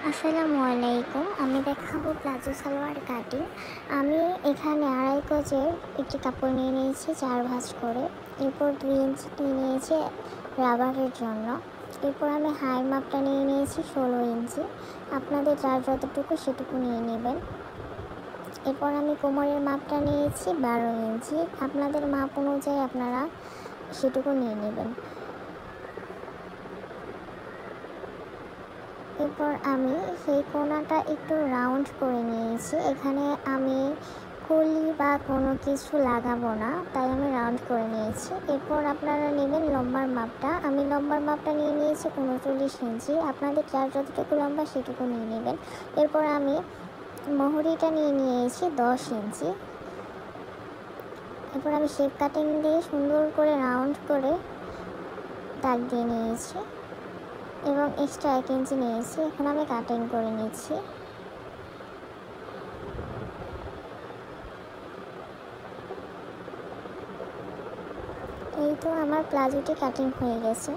আসসালামু আলাইকুম। আমি দেখাবো প্লাজো সালোয়ার কাটিং। আমি এখানে 2.5 গজের একটি কাপড় নিয়ে নিয়েছি 4 ভাঁজ করে। এরপর 2 ইঞ্চি নিয়ে নিয়েছি রাবারের জন্য। এরপর আমি হাই মাপটা নিয়ে নিয়েছি 16 ইঞ্চি। আপনাদের যার যতটুকু সেটুকু নিয়ে নেবেন। এরপর আমি কোমরের মাপটা নিয়েছি 12 ইঞ্চি। আপনাদের মাপ অনুযায়ী আপনারা সেটুকু নিয়ে নেবেন। এরপর আমি সেই কোণাটা একটু রাউন্ড করে নিয়েছি। এখানে আমি কলি বা কোনো কিছু লাগাবো না, তাই আমি রাউন্ড করে নিয়েছি। এরপর আপনারা নেবেন লম্বার মাপটা। আমি লম্বার মাপটা নিয়ে নিয়েছি 39 ইঞ্চি। আপনাদের যার যতটুকু লম্বা সেটুকু নিয়ে নেবেন। এরপর আমি মহরিটা নিয়ে নিয়েছি 10 ইঞ্চি। এরপর আমি শেপ কাটিং দিয়ে সুন্দর করে রাউন্ড করে দাগ দিয়ে নিয়েছি এবং এক্সট্রা 1 ইঞ্চি নিয়েছি। এখন আমি কাটিং করে নিচ্ছি। এই তো আমার প্লাজোটি কাটিং হয়ে গেছে।